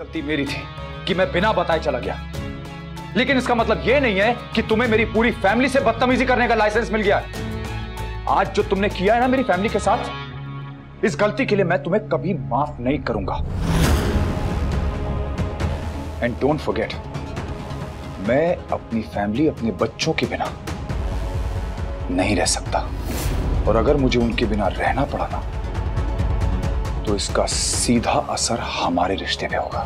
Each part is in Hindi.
गलती मेरी थी कि मैं बिना बताए चला गया, लेकिन इसका मतलब यह नहीं है कि तुम्हें मेरी पूरी फैमिली से बदतमीजी करने का लाइसेंस मिल गया है। आज जो तुमने किया है ना मेरी फैमिली के साथ, इस गलती के लिए मैं तुम्हें कभी माफ नहीं करूंगा। एंड डोंट फॉरगेट, मैं अपनी फैमिली, अपने बच्चों के बिना नहीं रह सकता, और अगर मुझे उनके बिना रहना पड़ा ना, तो इसका सीधा असर हमारे रिश्ते पे होगा।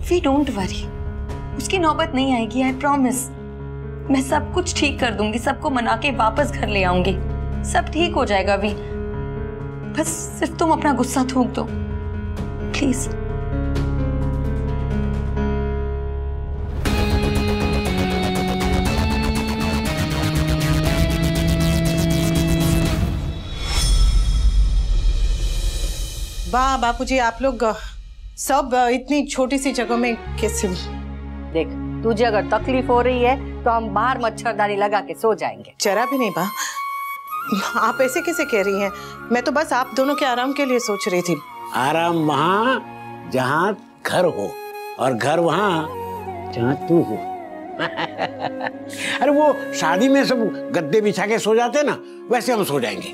वी डोंट वरी, उसकी नौबत नहीं आएगी, आई प्रॉमिस। मैं सब कुछ ठीक कर दूंगी, सबको मना के वापस घर ले आऊंगी, सब ठीक हो जाएगा। वी, बस सिर्फ तुम अपना गुस्सा थूक दो प्लीज। वाह बापूजी, आप लोग सब इतनी छोटी सी जगह में कैसे? देख, तुझे अगर तकलीफ हो रही है तो हम बाहर मच्छरदानी लगा के सो जाएंगे। जरा भी नहीं बा, आप ऐसे कैसे कह रही हैं? मैं तो बस आप दोनों के आराम के लिए सोच रही थी। आराम वहाँ जहाँ घर हो, और घर वहाँ जहाँ तू हो। अरे वो शादी में सब गद्दे बिछा के सो जाते ना, वैसे हम सो जाएंगे।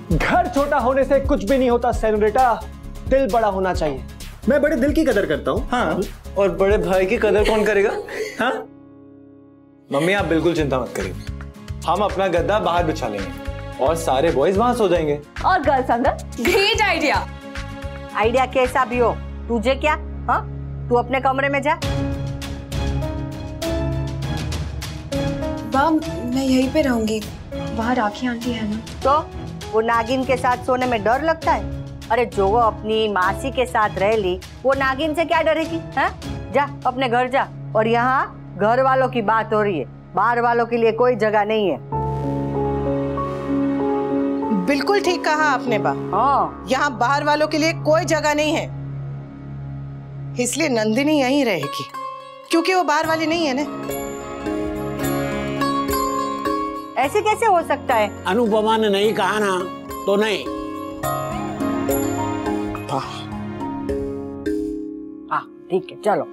घर छोटा होने से कुछ भी नहीं होता सेनोरिटा, दिल बड़ा होना चाहिए। मैं बड़े दिल की कदर करता हूँ। हाँ, और बड़े भाई की कदर कौन करेगा? हाँ मम्मी, आप बिल्कुल चिंता मत करिए, हम अपना गद्दा बाहर बिछा लेंगे और सारे बॉयज वहां सो जाएंगे। और गर्ल्स अंदर। Great idea. आइडिया कैसा भी हो, तुझे क्या? हाँ, तू अपने कमरे में जा। मैं यहीं पे रहूंगी, बाहर राखी आंटी है ना। तो वो नागिन के साथ सोने में डर लगता है? अरे जो वो अपनी मासी के साथ रह ली, वो नागिन से क्या डरेगी? हैं? जा अपने घर जा। और यहाँ घर वालों की बात हो रही है, बाहर वालों के लिए कोई जगह नहीं है। बिल्कुल ठीक कहा आपने बा। हाँ, यहाँ बाहर वालों के लिए कोई जगह नहीं है, इसलिए नंदिनी यहीं रहेगी, क्योंकि वो बाहर वाली नहीं है ना। ऐसे कैसे हो सकता है? अनुपमा ने नहीं कहा ना, तो नहीं। हाँ ठीक है, चलो।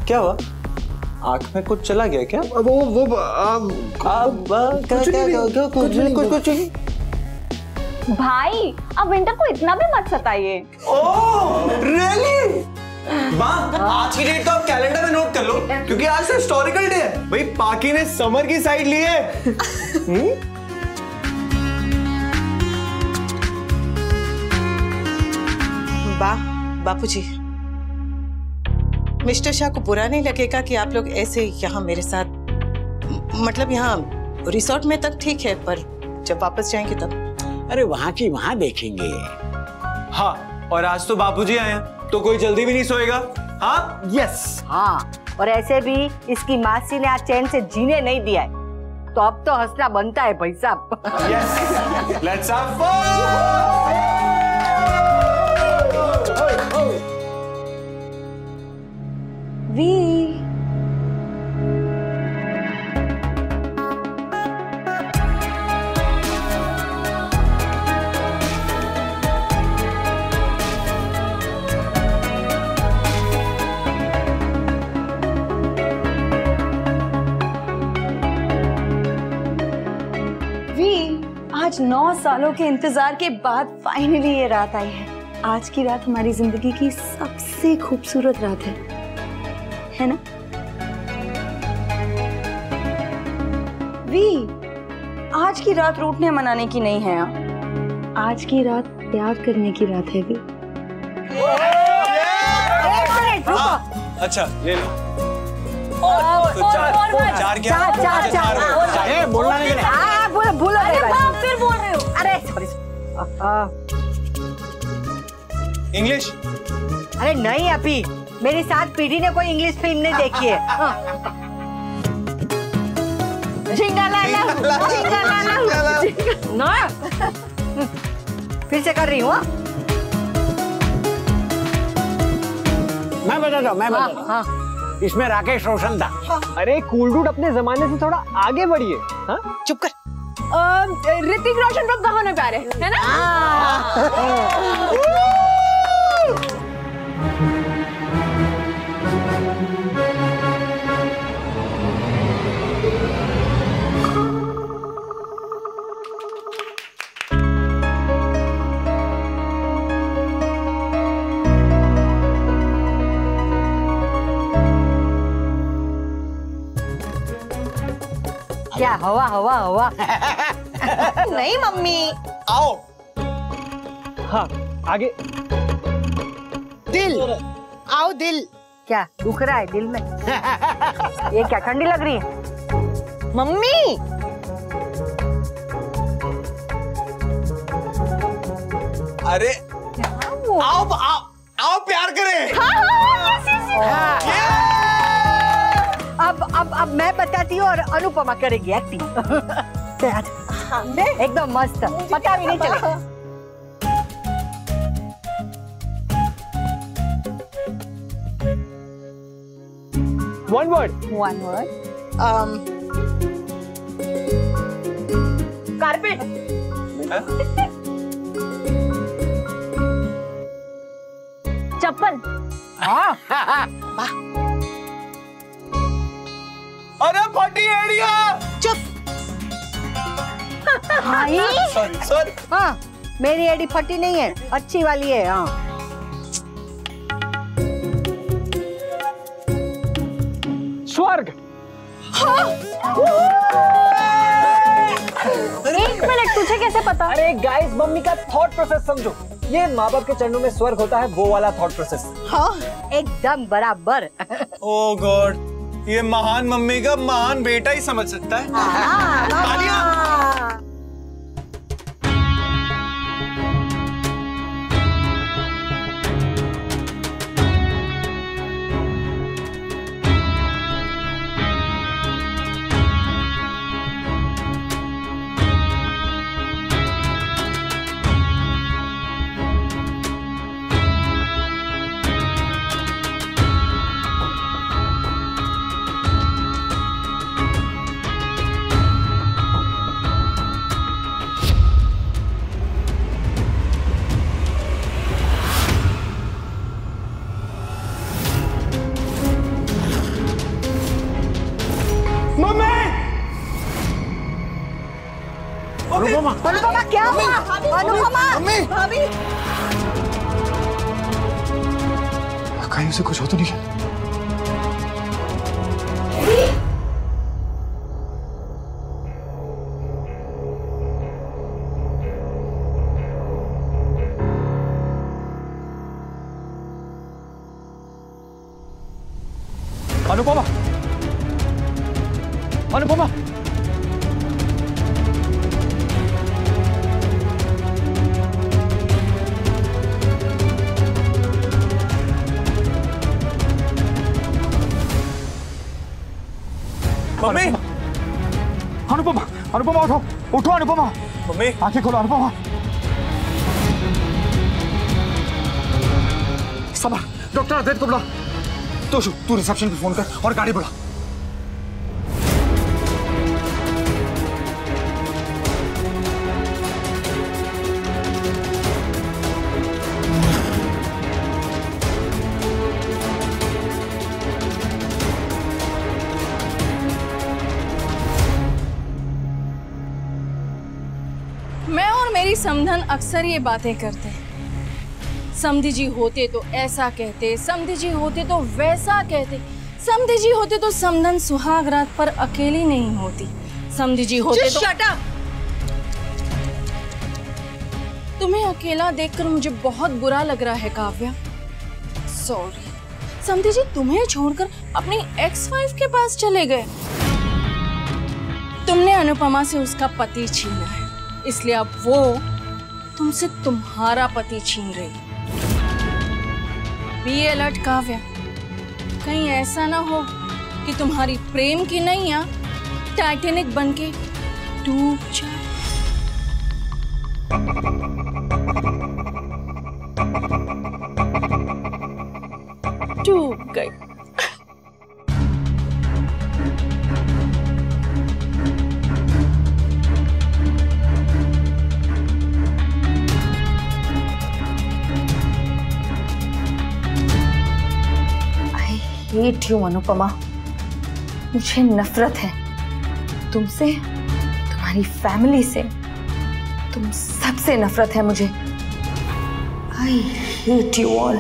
क्या हुआ? आंख में कुछ चला गया क्या? कुछ नहीं। भाई, अब विंटर को इतना भी मत सताइए। Oh really? आज की डेट तो आप कैलेंडर में नोट कर लो, क्योंकि आज तो हिस्टोरिकल डे है। भाई पाकी ने समर की साइड ली है। बापूजी, मिस्टर शाह को बुरा नहीं लगेगा कि आप लोग ऐसे यहाँ मेरे साथ, मतलब यहाँ रिसोर्ट में तक ठीक है, पर जब वापस जाएंगे तब? अरे वहाँ की वहाँ देखेंगे। हाँ, और आज तो बापूजी आए हैं, तो कोई जल्दी भी नहीं सोएगा। हाँ यस। हाँ, और ऐसे भी इसकी मासी ने आज चैन से जीने नहीं दिया है, तो अब तो हंसना बनता है भाई साहब। Yes, let's have fun. We, आज 9 सालों के इंतजार के बाद फाइनली ये रात आई है। आज की रात हमारी जिंदगी की सबसे खूबसूरत रात है ना? वी, आज की रात रूठने मनाने की नहीं है, आज की रात प्यार करने की रात है वी। अच्छा ले लो। चार क्या? बोलना नहीं है। भूलो फिर बोल रहे हो। अरे सॉरी। इंग्लिश? अरे नहीं, अभी मेरी साथ पीढ़ी ने कोई इंग्लिश फिल्म नहीं देखी है। ना फिर से कर रही हूँ। मैं बताता हूँ। हाँ। इसमें राकेश रोशन था। अरे कूल डूड अपने जमाने से थोड़ा आगे बढ़िए। हाँ? चुप कर। ऋतिक रोशन तो कहाँ ना प्यारे है ना? क्या हवा हवा हवा? नहीं मम्मी। आओ। हाँ आगे। दिल आओ दिल। क्या दुख रहा है दिल में? ये क्या ठंडी लग रही है? मम्मी अरे आओ आओ आओ प्यार करें। अब मैं बताती हूँ और अनुपमा करेगी एक्टिंग। एकदम मस्त, पता भी नहीं चलेगा। One word. कारपेट। चप्पल। अरे फटी एड़िया। चुप। सॉरी। हाँ मेरी एडी फटी नहीं है, अच्छी वाली है। हाँ स्वर्ग। एक मिनट, तुझे कैसे पता? अरे गाइस, मम्मी का थॉट प्रोसेस समझो। ये माँ बाप के चरणों में स्वर्ग होता है, वो वाला थॉट प्रोसेस। हाँ एकदम बराबर। ओह गॉड, ये महान मम्मी का महान बेटा ही समझ सकता है। तालियां। अनुपमा क्या हुआ? अनुपमा भाभी कहीं उसे कुछ हो तो नहीं है? अनुपमा, अनुपमा, मम्मी, अनुपमा, अनुपमा उठो, उठो अनुपमा, मम्मी, आंखें खोलो अनुपमा। सबर, डॉक्टर अद्वैत को बुला। तोशु, तू रिसेप्शन पे फोन कर और गाड़ी बुला। मैं और मेरी समधन अक्सर ये बातें करते हैं। समधी जी होते तो ऐसा कहते, समधी जी होते तो वैसा कहते, समधी जी होते तो समधन सुहाग रात पर अकेली नहीं होती, समधी जी होते तो। Shut up. तुम्हें अकेला देखकर मुझे बहुत बुरा लग रहा है काव्या। सॉरी। समधी जी तुम्हें छोड़कर अपनी एक्स वाइफ के पास चले गए। तुमने अनुपमा से उसका पति छीना है, इसलिए अब वो तुमसे तुम्हारा पति छीन रही है। बी अलर्ट काव्या, कहीं ऐसा ना हो कि तुम्हारी प्रेम की नैया टाइटैनिक बनके डूब जाए। गई। आई हेट यू अनुपमा, मुझे नफरत है तुमसे, तुम्हारी फैमिली से, तुम सबसे नफरत है मुझे। I hate you all.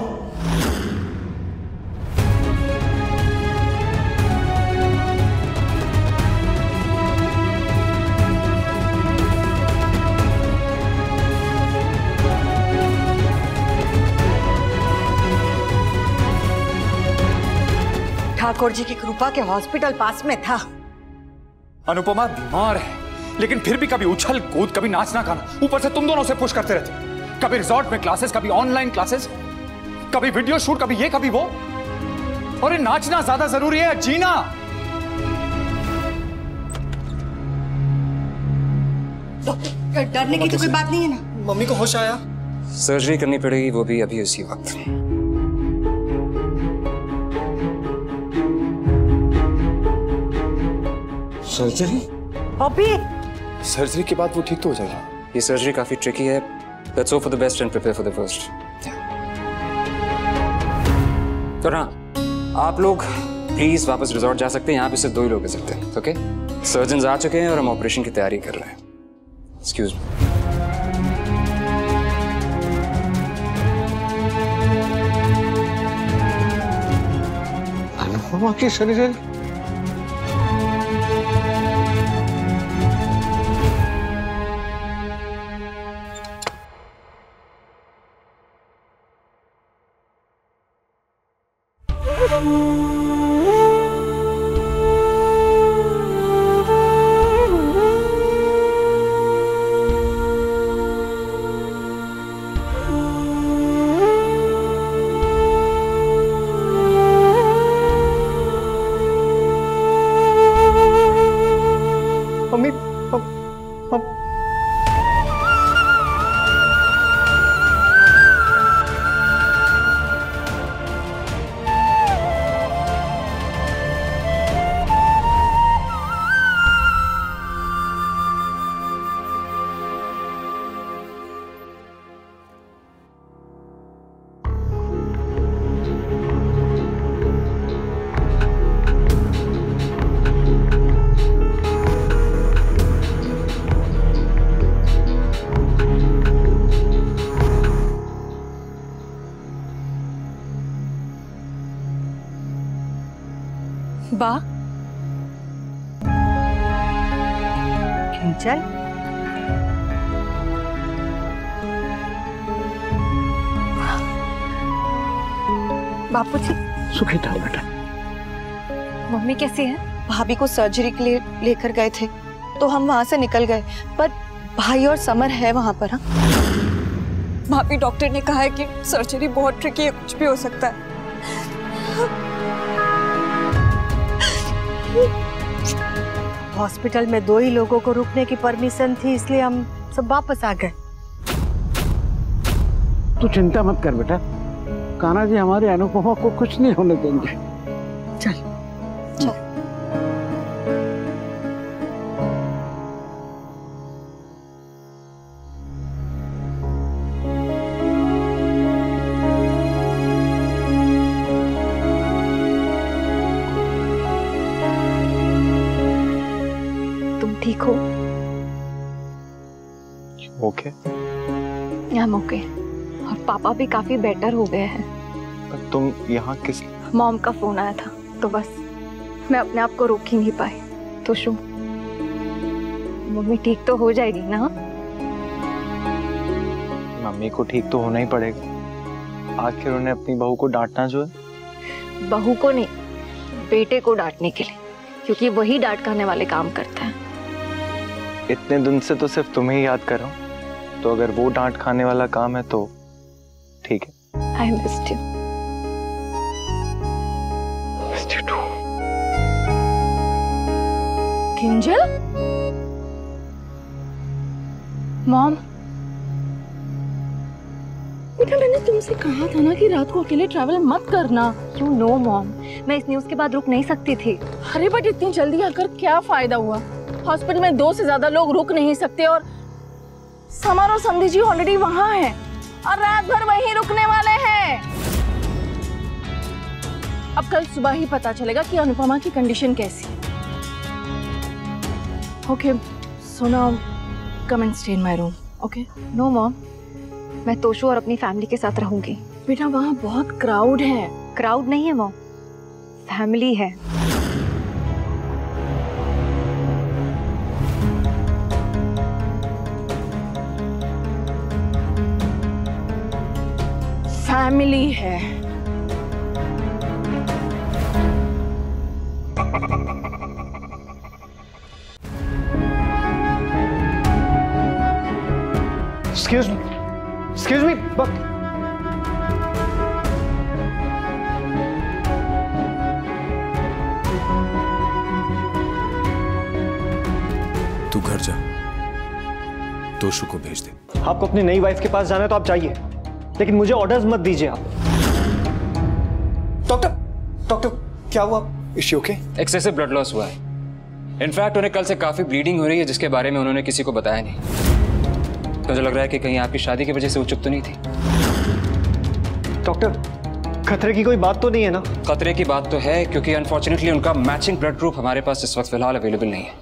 Thakur ji की कृपा के हॉस्पिटल पास में था। अनुपमा बीमार है, लेकिन फिर भी कभी उछल कूद, कभी नाचना गाना, ऊपर से तुम दोनों से पुश करते रहते। कभी रिजॉर्ट में क्लासेस, कभी ऑनलाइन क्लासेस, कभी वीडियो शूट, कभी ये कभी वो। और ये नाचना ज्यादा जरूरी है जीना? डरने की तो कोई बात नहीं है ना। मम्मी को होश आया? सर्जरी करनी पड़ेगी, वो भी अभी उसी वक्त। सर्जरी? अभी सर्जरी के बाद वो ठीक तो हो जाएगा। ये सर्जरी काफी ट्रिकी है। Let's hope for the best and prepare for the worst. तो हाँ, आप लोग प्लीज वापस रिजॉर्ट जा सकते हैं। यहाँ पे सिर्फ 2 ही लोग रह सकते हैं। ओके, सर्जन आ चुके हैं और हम ऑपरेशन की तैयारी कर रहे हैं। Excuse me. अनुपमा की सर्जरी? बा, किंजल, बापूजी। सुखी था बेटा। मम्मी कैसी है? भाभी को सर्जरी के लिए लेकर गए थे तो हम वहां से निकल गए, पर भाई और समर है वहां पर। हाँ, भाभी, डॉक्टर ने कहा है कि सर्जरी बहुत ट्रिकी है, कुछ भी हो सकता है। हॉस्पिटल में 2 ही लोगों को रुकने की परमिशन थी, इसलिए हम सब वापस आ गए। तू चिंता मत कर बेटा, कान्हा जी हमारे अनुपमा को कुछ नहीं होने देंगे। चल चल। ठीक हो? ओके। I'm okay। और पापा भी काफी बेटर हो गए हैं। पर तुम यहाँ किस? मॉम का फोन आया था तो बस मैं अपने आप को रोक ही नहीं पाई। तो शू, मम्मी ठीक तो हो जाएगी ना? मम्मी को ठीक तो होना ही पड़ेगा, आखिर उन्हें अपनी बहू को डांटना जो है। बहू को नहीं, बेटे को डांटने के लिए, क्योंकि वही डांट खाने वाले काम करता है। इतने दिन से तो सिर्फ तुम्हें ही याद कर रहा हूँ, तो अगर वो डांट खाने वाला काम है तो ठीक है। I missed you। Missed you too। Kinjal? Mom, बेटा मैंने तुमसे कहा था ना कि रात को अकेले ट्रैवल मत करना। यू नो मॉम, मैं इस न्यूज़ के बाद रुक नहीं सकती थी। अरे बट इतनी जल्दी आकर क्या फायदा हुआ? हॉस्पिटल में 2 से ज्यादा लोग रुक नहीं सकते और समर और समधी जी ऑलरेडी वहां हैं और रात भर वहीं रुकने वाले हैं। अब कल सुबह ही पता चलेगा कि अनुपमा की कंडीशन कैसी है। Okay, so now come and stay in my room. Okay? No mom, मैं तोशु और अपनी फैमिली के साथ रहूंगी। बेटा वहां बहुत क्राउड है। क्राउड नहीं है मॉम, फैमिली है। फैमिली है। Excuse me, but तू घर जा, तोशु को भेज दे। आपको अपनी नई वाइफ के पास जाना है तो आप जाइए, लेकिन मुझे ऑर्डर्स मत दीजिए आप। डॉक्टर क्या हुआ? Is she okay? Excessive blood loss हुआ है। इनफैक्ट उन्हें कल से काफी ब्लीडिंग हो रही है, जिसके बारे में उन्होंने किसी को बताया नहीं। मुझे लग रहा है कि कहीं आपकी शादी की वजह से वो चुप तो नहीं थी। डॉक्टर, खतरे की कोई बात तो नहीं है ना? खतरे की बात तो है, क्योंकि अनफॉर्चुनेटली उनका मैचिंग ब्लड ग्रुप हमारे पास इस वक्त फिलहाल अवेलेबल नहीं है।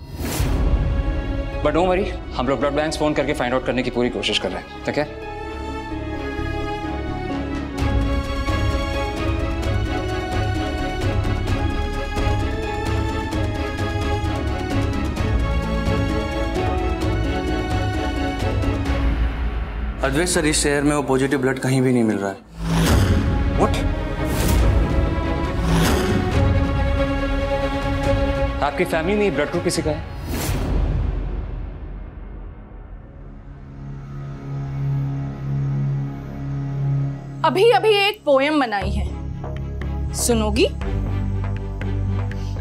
बट डोंट वरी, हम लोग ब्लड बैंक्स फोन करके फाइंड आउट करने की पूरी कोशिश कर रहे हैं। ठीक है? अद्वैत सर, इस शहर में वो पॉजिटिव ब्लड कहीं भी नहीं मिल रहा है। What? आपकी फैमिली में ब्लड ग्रुप किसी का है? अभी अभी एक पोएम बनाई है, सुनोगी?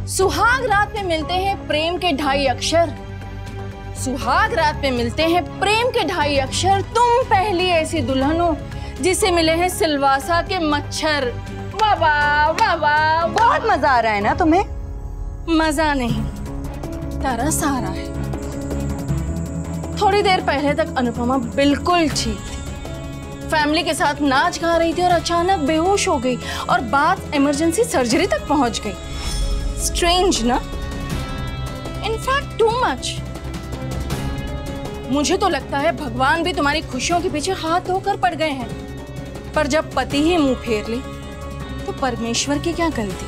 सुहाग रात में मिलते हैं प्रेम के 2.5 अक्षर। सुहाग रात में मिलते हैं प्रेम के 2.5 अक्षर। तुम पहली ऐसी दुल्हन हो जिसे मिले हैं सिलवासा के मच्छर। वाह वाह वाह वाह। बहुत मजा आ रहा है ना तुम्हें? मजा नहीं, तरस आ रहा है। थोड़ी देर पहले तक अनुपमा बिल्कुल ठीक थी, फैमिली के साथ नाच गा रही थी और अचानक बेहोश हो गई और बात इमरजेंसी सर्जरी तक पहुंच गई। स्ट्रेंज ना? In fact too much. मुझे तो लगता है भगवान भी तुम्हारी खुशियों के पीछे हाथ धोकर पड़ गए हैं। पर जब पति ही मुंह फेर ले तो परमेश्वर की क्या गलती?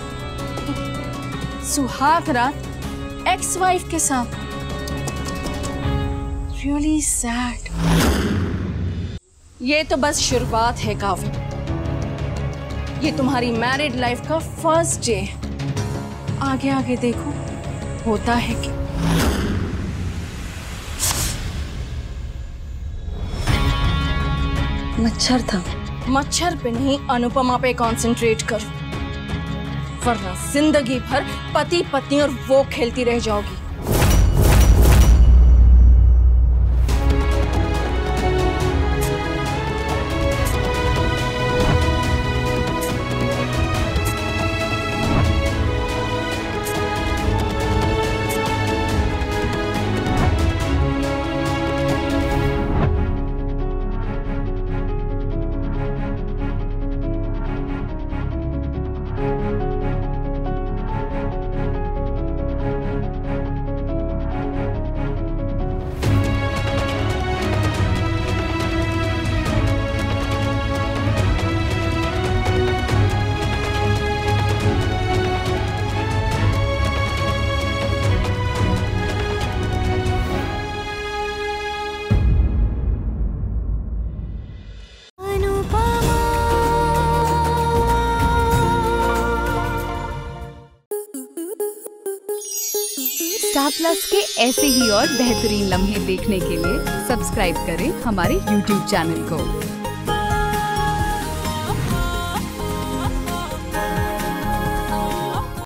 सुहाग रात एक्स वाइफ के साथ। Really sad. ये तो बस शुरुआत है काव्य। ये तुम्हारी मैरिड लाइफ का फर्स्ट डे। आगे आगे देखो होता है कि मच्छर था। मच्छर पे नहीं, अनुपमा पे कंसंट्रेट करो, वरना जिंदगी भर पति पत्नी और वो खेलती रह जाओगी। स्टार प्लस के ऐसे ही और बेहतरीन लम्हे देखने के लिए सब्सक्राइब करें हमारे YouTube चैनल को।